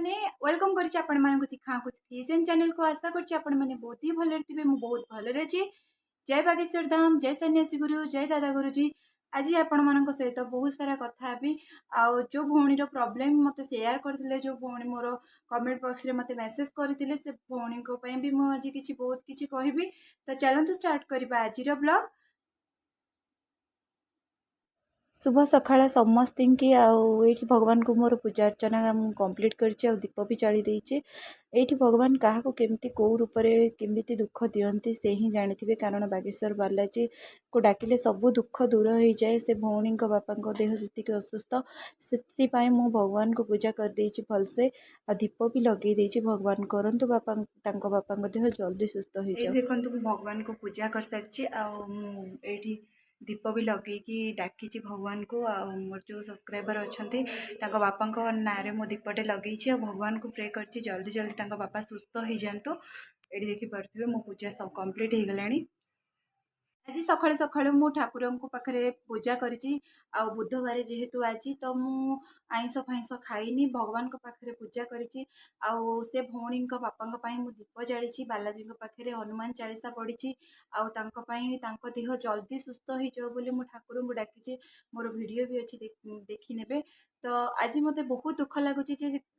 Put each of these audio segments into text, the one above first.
मैंने वेलकम करछि आपण मानक शिखा को क्रिएशन चैनल को आशा करछि आपण माने बहुत ही भले थिबे मु बहुत भले अछि। जय बागेश्वर धाम, जय सन्यासी गुरु, जय दादा गुरुजी। आज आपण मानक सहित बहुत सारा कथा हेबी आउ जो भौणीर प्रॉब्लम मते शेयर करथिले, जो भौणी मोर कमेंट बॉक्स रे मते मेसेज करथिले, से भौणी को पई भी मु आज किछि बहुत किछि कहबी। तो चलंतु स्टार्ट करबा आजिर ब्लॉग। शुभ सकाळ समस्ती की आउठी भगवान को मोर पूजा अर्चना कंप्लीट करछि आ दीप भी चली देछि। एठी भगवान काहा को केमती को रूप रे केमती दुख दियंती से ही जानिथिबे, कारण बागेश्वर बालाजी को डाकिले सब दुख दूर हो जाए। से भौणी को बापा को देह जति के असुस्थ से मु भगवान को पूजा कर देछि भलसे आ दीप भी लगे देछि। भगवान करंतु बापा तांको बापा को देह जल्दी सुस्थ हो जाए। देखंतु भगवान को पूजा कर सारछि आ एठी दीप भी लगे डाकी भगवान को मोर जो सब्सक्राइबर अच्छा बापा ना मो दीपटे लगे भगवान को प्रे कर जल्दी जल्दी बापा सुस्थ हो जातु। ये देखिपे मो पूजा सब कंप्लीट हो गला। आज सकाळु सकाळु मु ठाकुर को पाखरे पूजा करिछि आ बुधवार जेहेतु आज तो मु आइंस फाइंस खाइनी, भगवान को पाखरे पूजा करिछि। आ से भौणी बापा मु दीप जाळिछि, बालाजी पाखरे हनुमान चालीसा पढ़ी आ देह जल्दी सुस्थ हो जाओ बोली मु ठाकुर को डाकिछि। मोर वीडियो भी अच्छी देखि नेबे। तो आज मते बहुत दुख लगुच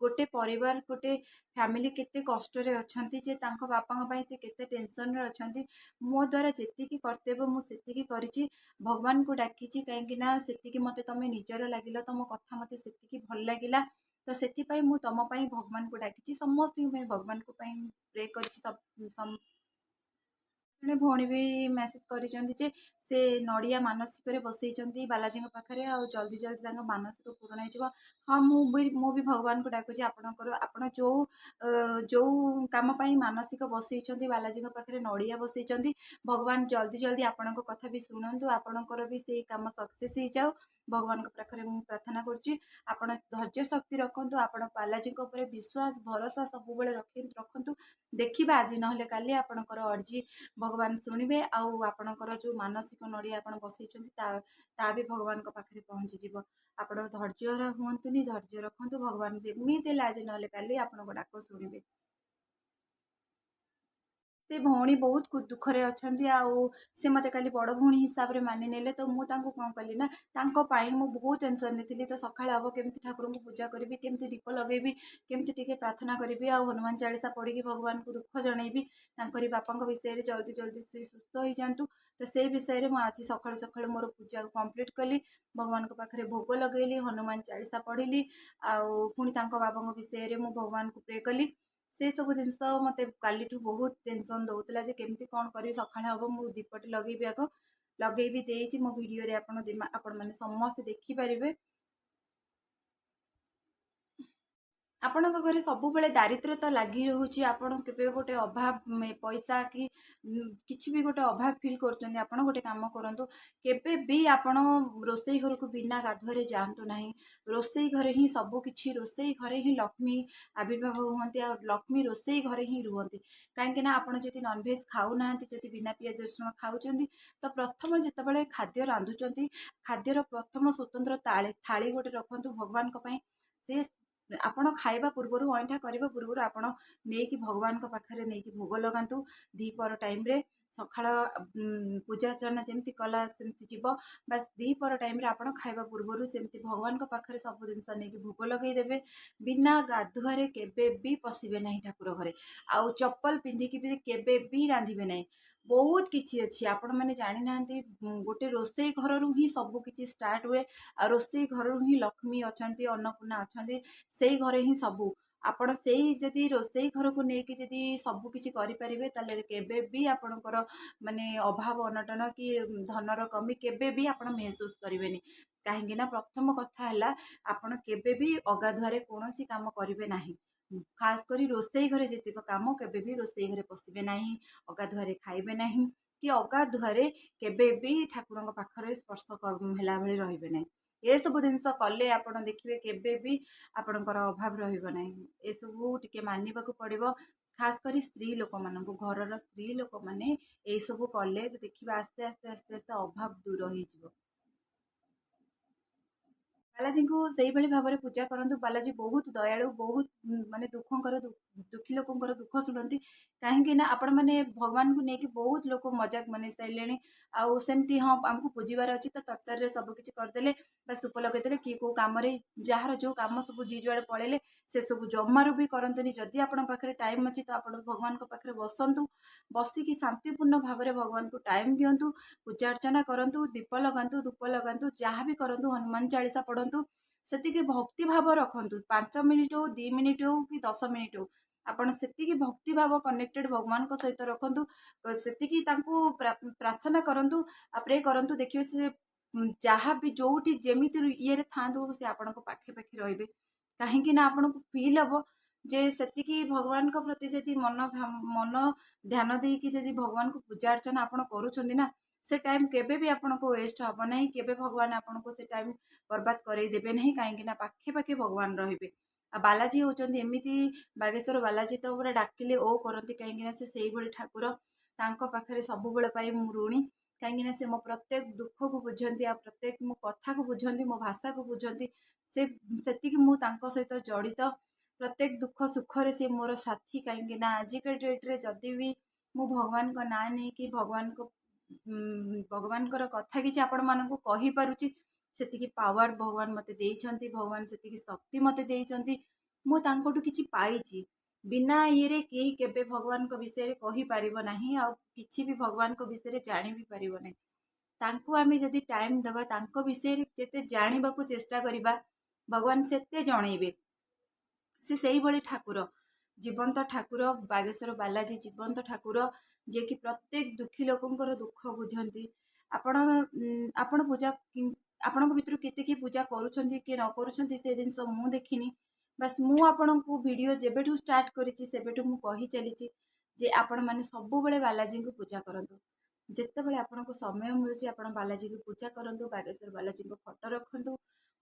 गोटे परिवार गोटे फैमिली केते कष्ट रे अछंती जे तांको बापा पई से केते टेंशन रे अछंती। मो द्वारा जेतिकी कर्तव्य मु सेतिकी करिछि, भगवान को डाकिछि काहेकि ना सेतिकी मते तमे निजर लागिला, तम कथा मते सेतिकी भल लागिला। तो सेति पई मु तम पई भगवान को डाकिछि, समस्त भगवान को पई प्रे करिछि। सब जड़े भौणी भी मेसेज कर से नड़िया मानसिक बसई बालाजी पाखे आ जल्दी जल्दी मानसिक पूरण हो। हाँ मुझे भगवान को डाकुची आपणकर आपण जो जो कम मानसिक बसई बालाजी पाखे नड़िया बसई भगवान जल्दी जल्दी आपण कथा भी शुणु, आपणकर भी से कम सक्सेस हो जाओ। भगवान को पाखे प्रार्थना करुच्ची आपण धैर्य शक्ति रखु, आप बालाजी विश्वास भरोसा सब रखु। देखा आज ना काली आपणकर अर्जी भगवान शुणवे आपणकर जो मानसिक नड़िया आप बसई ता भी भगवान पाखे पहुँची जीव। आप धैर्य हूँ, धैर्य रखु, भगवान जमी आज ना काली आप डाक शुणवे। से भौणी बहुत दुखरे अच्छा से मत काली बड़ भौणी हिसाब से मानि नेले। तो मुझे कौन कली ना मु बहुत टेंशन थी। तो सकाଳେ हम केमती ठाकुर को पूजा करी, केमती दीप लगेबी, केमती टिके प्रार्थना करी आ हनुमान चालीसा पढ़ी भगवान को दुख जनईबी बापा विषय जल्दी जल्दी सुस्थ हो जातु। तो से विषय में आज सकाळु सकाळु मोर पूजा कंप्लीट कली, भगवान को पाखरे भोग लगेली, हनुमान चालीसा पढ़ी आउ पुणी बाबा विषय में भगवान को प्रे कली। से सब जिनस मत काली बहुत टेंशन दौला केमती कौन करी। सका हम मु दीपटे लगे आग लगे भी देती मो वीडियो आपण मैंने समस्त देखिपारे। आपण घरे सब बेले दारिद्र्यता लगी रोचे, आपण के गोटे अभाव पैसा कि किसी भी गोटे अभाव फिल कर गोटे कम करूँ केबे भी आपण रोसई घर को बिना गाधुआरे जातु ना। रोसई घरे ही सब किछि, रोसई घरे ही लक्ष्मी आविर्भाव हुंती आ लक्ष्मी रोसई घरे ही रुहंती। कहीं आपड़ जब नॉनवेज खाऊ ना, जब बिना पियाज रसुण खाऊं, तो प्रथम जितेबाला खाद्य रांधुंट खाद्यर प्रथम स्वतंत्र थाली गोटे रखु भगवान से आपण खाइबा पूर्वर अईठा करने पूर्वर आपण नहीं भगवान पाखे नहीं भोग लगातु। दीपर टाइम रे सकाळ पूजा अर्चना जमती कला सेमती जीव, बस दीपर टाइम रे आपण खाइबा पूर्वर सेमती भगवान पाखे सब जिनस नहीं भोग लगेदेवे। बिना गाधुआरे केबे भी पशिबे नहीं ठाकुर घरे, आउ चप्पल पिंधिकी भी केबे भी रांधिबे नहीं। बहुत किछि अच्छी आपण मैंने जानी ना, गोटे रोसई घर ही सब किछि स्टार्ट हुए। आ रोसई घर ही लक्ष्मी अच्छा, अन्नपूर्णा अच्छा, से घरे ही सबू आपण से जदि रोसई घर को लेकिन जदि सबू किछि करि परिबे ताले केबे भी आपणकर माने अभाव अनटन कि धनर कमी केबे भी आपण महसूस करिवेनी। काहेकि ना प्रथम कथा है आपण केबे भी अगाधुआरे कोनोसी काम करिवे नाही। खास करी रोसई घरे जेतिक काम केबे भी रोसई घरे पशिबे नाही, अगाधुआरे खाइबे नाही कि अगाधुआरे केबे भी ठाकुरଙ୍କ पाखरे स्पर्श होला भली रहिबे नाही। ये सब जिनस कले आपण देखिए केबे भी आपणकर अभाव रहिबो नाही। ए सब टिके मानिबाकू पड़िबो, खास करी स्त्री लोक मानकू, घरर स्त्री लोक माने ए सब कले देखिबा आस्ते आस्ते आस्ते आस्ते अभाव दूर होई जिवो। ବାଲାଜୀଙ୍କୁ ସେଇଭଳି ଭାବରେ ପୂଜା କରନ୍ତୁ। ବାଲାଜୀ ବହୁତ ଦୟାଳୁ, ବହୁତ ମାନେ ଦୁଃଖୀ ଲୋକଙ୍କର ଦୁଃଖ ଶୁଣନ୍ତି। କାହିଁକି ନା ଆପଣମାନେ ଭଗବାନଙ୍କୁ ନେଇକି ବହୁତ ଲୋକ ମଜାକ ବନେଇ ସାରିଲେଣି। ଆଉ ସେମିତି ହଁ ଆମକୁ ପୂଜିବାର ଅଛି ତ ତରତରରେ ସବୁ କିଛି କରିଦେଲେ, ବାସ୍ ଧୂପ ଲଗେଇଦେଲେ, କିଏ କୋଉ କାମରେ ଯାହାର ଯୋଉ କାମ ସବୁ ଯିଏ ଯୁଆଡେ ପଳେଇଲେ ସେସବୁ ଜମାରୁ ବି କରନ୍ତୁନି। ଯଦି ଆପଣଙ୍କ ପାଖରେ ଟାଇମ୍ ଅଛି ତ ଆପଣ ଭଗବାନଙ୍କ ପାଖରେ ବସନ୍ତୁ, ବସିକି ଶାନ୍ତିପୂର୍ଣ୍ଣ ଭାବରେ ଭଗବାନଙ୍କୁ ଟାଇମ୍ ଦିଅନ୍ତୁ, ପୂଜା ଅର୍ଚ୍ଚନା କରନ୍ତୁ, ଦୀପ ଲଗାନ୍ତୁ, ଧୂପ ଲଗାନ୍ତୁ, ଯାହା ବି କରନ୍ତୁ, ହନୁମାନ ଚାଳିଶା ପଢନ୍ତୁ। ସେତିକି ଭକ୍ତି ଭାବ ରଖନ୍ତୁ। 5 ମିନିଟ୍ ହଉ, 2 ମିନିଟ୍ ହଉ କି 10 ମିନିଟ୍ ହଉ, ଆପଣ ସେତିକି ଭକ୍ତି ଭାବ କନେକ୍ଟେଡ ଭଗବାନଙ୍କ ସହିତ ରଖନ୍ତୁ। ସେତିକି ତାଙ୍କୁ ପ୍ରାର୍ଥନା କରନ୍ତୁ, ପ୍ରେ କରନ୍ତୁ। ଦେଖିବେ ସେ ଯାହା ବି ଯୋଉଠି ଯେମିତି ଇଏରେ ଥାଆନ୍ତୁ ସେ ଆପଣଙ୍କ ପାଖେ ପାଖେ ରହିବେ। କାହିଁକି ନା ଆପଣଙ୍କୁ ଫିଲ୍ ହବ ଯେ ସେତିକି ଭଗବାନଙ୍କ ପ୍ରତି ଯଦି ମନ ଧ୍ୟାନ ଦେଇକି ଯଦି ଭଗବାନଙ୍କୁ ପୂଜା ଅର୍ଚ୍ଚନା ଆପଣ କରୁଛନ୍ତି ନା, ସେ ଟାଇମ୍ କେବେ ବି ଆପଣଙ୍କୁ ୱେଷ୍ଟ ହବ ନାହିଁ। କେବେ ଭଗବାନ ଆପଣଙ୍କୁ ସେ ଟାଇମ୍ ବର୍ବାଦ କରେଇ ଦେବେ ନାହିଁ। କାହିଁକି ନା ପାଖେ ପାଖେ ଭଗବାନ ରହିବେ। ଆଉ ବାଲାଜୀ ହଉଛନ୍ତି ଏମିତି, ବାଗେଶ୍ୱର ବାଲାଜୀ ତ ପୁରା ଡାକିଲେ ଓ କରନ୍ତି। କାହିଁକି ନା ସେ ସେଇଭଳି ଠାକୁର। ତାଙ୍କ ପାଖରେ ସବୁବେଳେ ପାଇଁ ମୁଁ ଋଣୀ। କାହିଁକି ନା ସେ ମୋ ପ୍ରତ୍ୟେକ ଦୁଃଖକୁ ବୁଝନ୍ତି, ଆଉ ପ୍ରତ୍ୟେକ ମୋ କଥାକୁ ବୁଝନ୍ତି, ମୋ ଭାଷାକୁ ବୁଝନ୍ତି। ସେ ସେତିକି ମୁଁ ତାଙ୍କ ସହିତ ଜଡ଼ିତ। ପ୍ରତ୍ୟେକ ଦୁଃଖ ସୁଖରେ ସେ ମୋର ସାଥୀ। କାହିଁକି ନା ଆଜିକା ଡେଟ୍ରେ ଯଦି ବି ମୁଁ ଭଗବାନଙ୍କ ନାଁ ନେଇକି ଭଗବାନଙ୍କର କଥା କିଛି ଆପଣମାନଙ୍କୁ କହିପାରୁଛି, ସେତିକି ପାୱାର ଭଗବାନ ମତେ ଦେଇଛନ୍ତି। ଭଗବାନ ସେତିକି ଶକ୍ତି ମତେ ଦେଇଛନ୍ତି। ମୁଁ ତାଙ୍କଠୁ କିଛି ପାଇଛି। ବିନା ଇଏରେ କେହି କେବେ ଭଗବାନଙ୍କ ବିଷୟରେ କହିପାରିବ ନାହିଁ, ଆଉ କିଛି ବି ଭଗବାନଙ୍କ ବିଷୟରେ ଜାଣି ବି ପାରିବ ନାହିଁ। ତାଙ୍କୁ ଆମେ ଯଦି ଟାଇମ୍ ଦେବା, ତାଙ୍କ ବିଷୟରେ ଯେତେ ଜାଣିବାକୁ ଚେଷ୍ଟା କରିବା, ଭଗବାନ ସେତେ ଜଣେଇବେ। ସେ ସେଇଭଳି ଠାକୁର, ଜୀବନ୍ତ ଠାକୁର। ବାଗେଶ୍ୱର ବାଲାଜୀ ଜୀବନ୍ତ ଠାକୁର, ଯିଏକି ପ୍ରତ୍ୟେକ ଦୁଃଖୀ ଲୋକଙ୍କର ଦୁଃଖ ବୁଝନ୍ତି। ଆପଣ ଆପଣ ପୂଜା ଆପଣଙ୍କ ଭିତରୁ କେତେ କିଏ ପୂଜା କରୁଛନ୍ତି କିଏ ନ କରୁଛନ୍ତି ସେ ଜିନିଷ ମୁଁ ଦେଖିନି। ବାସ୍ ମୁଁ ଆପଣଙ୍କୁ ଭିଡ଼ିଓ ଯେବେଠୁ ଷ୍ଟାର୍ଟ କରିଛି ସେବେଠୁ ମୁଁ କହି ଚାଲିଛି ଯେ ଆପଣମାନେ ସବୁବେଳେ ବାଲାଜୀଙ୍କୁ ପୂଜା କରନ୍ତୁ। ଯେତେବେଳେ ଆପଣଙ୍କୁ ସମୟ ମିଳୁଛି ଆପଣ ବାଲାଜୀକୁ ପୂଜା କରନ୍ତୁ। ବାଗେଶ୍ୱର ବାଲାଜୀଙ୍କ ଫଟୋ ରଖନ୍ତୁ,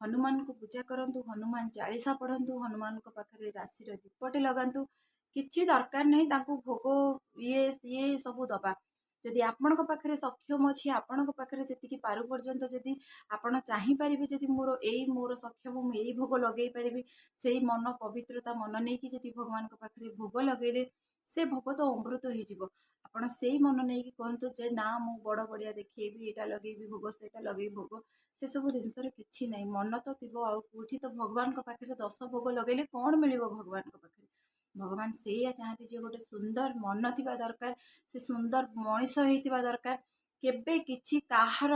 ହନୁମାନଙ୍କୁ ପୂଜା କରନ୍ତୁ, ହନୁମାନ ଚାଳିଶା ପଢନ୍ତୁ, ହନୁମାନଙ୍କ ପାଖରେ ରାଶିର ଦୀପଟେ ଲଗାନ୍ତୁ। କିଛି ଦରକାର ନାହିଁ ତାଙ୍କୁ ଭୋଗ ସିଏ ସବୁ ଦବା। ଯଦି ଆପଣଙ୍କ ପାଖରେ ସକ୍ଷମ ଅଛି, ଆପଣଙ୍କ ପାଖରେ ଯେତିକି ପାରୁ ପର୍ଯ୍ୟନ୍ତ ଯଦି ଆପଣ ଚାହିଁପାରିବେ, ଯଦି ମୋର ସକ୍ଷମ, ମୁଁ ଏଇ ଭୋଗ ଲଗେଇ ପାରିବି, ସେଇ ମନ ପବିତ୍ରତା ମନ ନେଇକି ଯଦି ଭଗବାନଙ୍କ ପାଖରେ ଭୋଗ ଲଗେଇଲେ ସେ ଭୋଗ ତ ଅମୃତ ହେଇଯିବ। ଆପଣ ସେଇ ମନ ନେଇକି କୁହନ୍ତୁ ଯେ ନା ମୁଁ ବଡ ବଡିଆ ଦେଖେଇବି, ଏଇଟା ଲଗେଇବି ଭୋଗ, ସେଇଟା ଲଗେଇବି ଭୋଗ। ସେ ସବୁ ଜିନିଷରେ କିଛି ନାହିଁ। ମନ ତ ଥିବ ଆଉ କୋଉଠି ତ ଭଗବାନଙ୍କ ପାଖରେ 10 ଭୋଗ ଲଗେଇଲେ କଣ ମିଳିବ ଭଗବାନଙ୍କ ପାଖରେ? ଭଗବାନ ସେଇଆ ଚାହାନ୍ତି ଯେ ଗୋଟେ ସୁନ୍ଦର ମନ ଥିବା ଦରକାର, ସେ ସୁନ୍ଦର ମଣିଷ ହେଇଥିବା ଦରକାର। କେବେ କିଛି କାହାର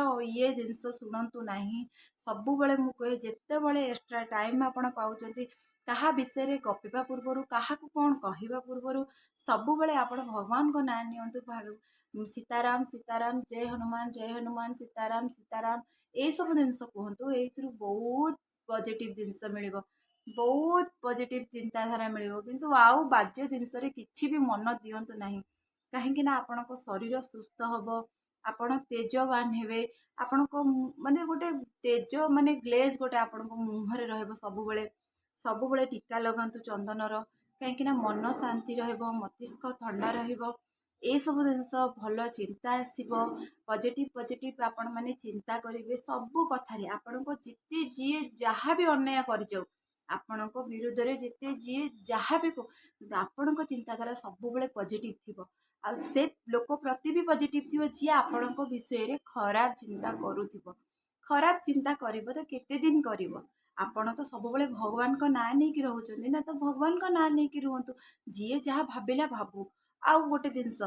ଜିନିଷ ଶୁଣନ୍ତୁ ନାହିଁ। ସବୁବେଳେ ମୁଁ କହେ ଯେତେବେଳେ ଏକ୍ସଟ୍ରା ଟାଇମ୍ ଆପଣ ପାଉଛନ୍ତି, କାହା ବିଷୟରେ ଗପିବା ପୂର୍ବରୁ, କାହାକୁ କଣ କହିବା ପୂର୍ବରୁ ସବୁବେଳେ ଆପଣ ଭଗବାନଙ୍କ ନାଁ ନିଅନ୍ତୁ। ସୀତାରାମ ସୀତାରାମ, ଜୟ ହନୁମାନ, ସୀତାରାମ ସୀତାରାମ, ଏଇସବୁ ଜିନିଷ କୁହନ୍ତୁ। ଏଇଥିରୁ ବହୁତ ପଜିଟିଭ ଜିନିଷ ମିଳିବ, ବହୁତ ପଜିଟିଭ ଚିନ୍ତାଧାରା ମିଳିବ। କିନ୍ତୁ ଆଉ ବାଜ୍ୟ ଜିନିଷରେ କିଛି ବି ମନ ଦିଅନ୍ତୁ ନାହିଁ। କାହିଁକି ନା ଆପଣଙ୍କ ଶରୀର ସୁସ୍ଥ ହବ, ଆପଣ ତେଜବାନ ହେବେ। ଆପଣଙ୍କ ମାନେ ଗୋଟେ ତେଜ ମାନେ ଗ୍ଲେଜ ଗୋଟେ ଆପଣଙ୍କ ମୁହଁରେ ରହିବ ସବୁବେଳେ। ସବୁବେଳେ ଟୀକା ଲଗାନ୍ତୁ ଚନ୍ଦନର, କାହିଁକି ନା ମନ ଶାନ୍ତି ରହିବ, ମସ୍ତିଷ୍କ ଥଣ୍ଡା ରହିବ। ଏସବୁ ଜିନିଷ ଭଲ ଚିନ୍ତା ଆସିବ, ପଜିଟିଭ ଆପଣ ମାନେ ଚିନ୍ତା କରିବେ ସବୁ କଥାରେ। ଆପଣଙ୍କ ଯେତେ ଯିଏ ଯାହା ବି ଅନ୍ୟାୟ କରିଯାଉ, ଆପଣଙ୍କ ବିରୁଦ୍ଧରେ ଯେତେ ଯିଏ ଯାହା ବି ଆପଣଙ୍କ ଚିନ୍ତାଧାରା ସବୁବେଳେ ପଜିଟିଭ ଥିବ। ଆଉ ସେ ଲୋକ ପ୍ରତି ବି ପଜିଟିଭ ଥିବ ଯିଏ ଆପଣଙ୍କ ବିଷୟରେ ଖରାପ ଚିନ୍ତା କରୁଥିବ। ଖରାପ ଚିନ୍ତା କରିବ ତ କେତେ ଦିନ କରିବ? ଆପଣ ତ ସବୁବେଳେ ଭଗବାନଙ୍କ ନାଁ ନେଇକି ରହୁଛନ୍ତି ନା, ତ ଭଗବାନଙ୍କ ନାଁ ନେଇକି ରୁହନ୍ତୁ। ଯିଏ ଯାହା ଭାବିଲା ଭାବୁ। ଆଉ ଗୋଟେ ଜିନିଷ,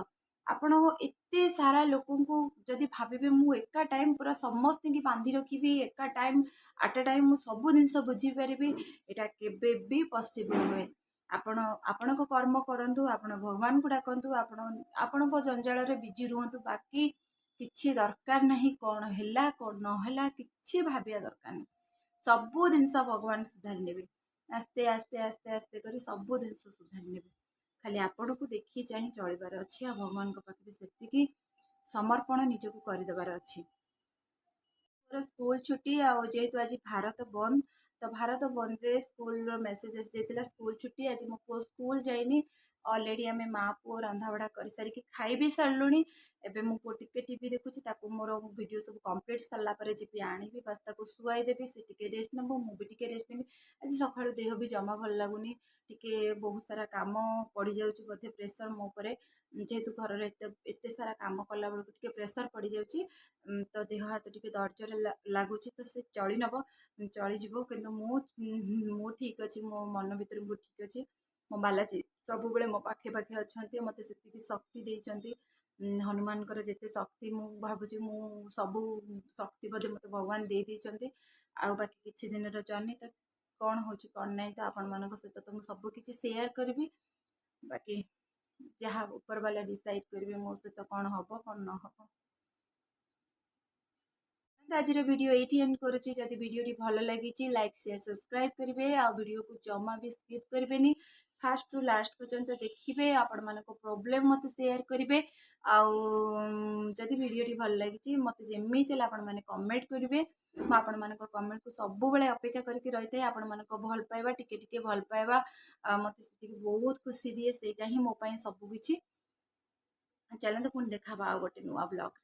ଆପଣ ଏତେ ସାରା ଲୋକଙ୍କୁ ଯଦି ଭାବିବେ ମୁଁ ଏକା ଟାଇମ୍ ପୁରା ସମସ୍ତଙ୍କୁ ବାନ୍ଧି ରଖିବି, ଏକା ଟାଇମ୍ ଆଟ୍ ଏ ଟାଇମ୍ ମୁଁ ସବୁ ଜିନିଷ ବୁଝିପାରିବି, ଏଇଟା କେବେ ବି ପସିବୁଲ ନୁହେଁ। ଆପଣ ଆପଣଙ୍କ କର୍ମ କରନ୍ତୁ, ଆପଣ ଭଗବାନଙ୍କୁ ଡାକନ୍ତୁ, ଆପଣଙ୍କ ଜଞ୍ଜାଳରେ ବିଜି ରୁହନ୍ତୁ। ବାକି କିଛି ଦରକାର ନାହିଁ, କଣ ହେଲା କଣ ନହେଲା କିଛି ଭାବିବା ଦରକାର ନାହିଁ। ସବୁ ଜିନିଷ ଭଗବାନ ସୁଧାରି ନେବେ। ଆସ୍ତେ ଆସ୍ତେ ଆସ୍ତେ ଆସ୍ତେ କରି ସବୁ ଜିନିଷ ସୁଧାରି ନେବେ। ଖାଲି ଆପଣଙ୍କୁ ଦେଖି ଚାହିଁ ଚଳିବାର ଅଛି, ଆଉ ଭଗବାନଙ୍କ ପାଖରେ ସେତିକି ସମର୍ପଣ ନିଜକୁ କରିଦେବାର ଅଛି। ମୋର ସ୍କୁଲ ଛୁଟି, ଆଉ ଯେହେତୁ ଆଜି ଭାରତ ବନ୍ଦ, ତ ଭାରତ ବନ୍ଦରେ ସ୍କୁଲର ମେସେଜ ଆସିଯାଇଥିଲା ସ୍କୁଲ ଛୁଟି। ଆଜି ମୋ ପୁଅ ସ୍କୁଲ ଯାଇନି, ऑलरेडी आम माँ पुओ रंधाबढ़ा कर सारिकी खाई भी सारूँ एबे मो पुओ टिके टीवी देखुची ताकू मोर वीडियो सब कंप्लीट सरला परे जीपी आनिबी बस ताकू सुआई देबी से टिके रेस्ट नबो मु भी टिके रेस्ट नेबी आज सकाळु देह भी जमा भल लागुनी टिके बहुत सारा काम पड़ी जाउची बोधे प्रेशर मो ऊपर जेहेतु घर रे एते सारा काम कला बेलू टिके प्रेशर पड़ी जाउची तो देह हाथ टिके दर्जर लागुची तो से चली नबो चली जीवो किंतु मु ठीक अछि मो मन भीतर मु ठीक अछि मो बालाजी सब बेले मो पाखे पाखे अच्छा मत से शक्ति देइचंती हनुमान जिते शक्ति मु भावुची मु सबू शक्ति बोधे मत भगवान दे देइचंती आ बाकी किछि दिन जर्नी तो कौन हो कौन नहीं तो आपण मान सहित तो मुझे सब किसी सेयार करी बाकी जहाँ ऊपर वाला डिसाइड करेंगे मो सहित कौन हम कौन न हम तो आज वीडियो ये एंड करुच्ची जदि वीडियो भल लगी लाइक शेयर सब्सक्राइब करेंगे आ वीडियो को जमा भी स्किप करेंगे फास्ट रु लास्ट पर्यंत देखिए आपण मान प्रोब्लेम मत सेयार करेंगे आदि वीडियो भल लगी मत जमी आपण मैंने कमेंट करेंगे आपण मान कमेंट को सब बेले अपेक्षा करके रही है आपण मान भल पाइबा टिके भल पाइबा मत बहुत खुशी दिए सेटा ही मोपाई सबकि चलते पुणी देखा गोटे नुआ ब्लॉग।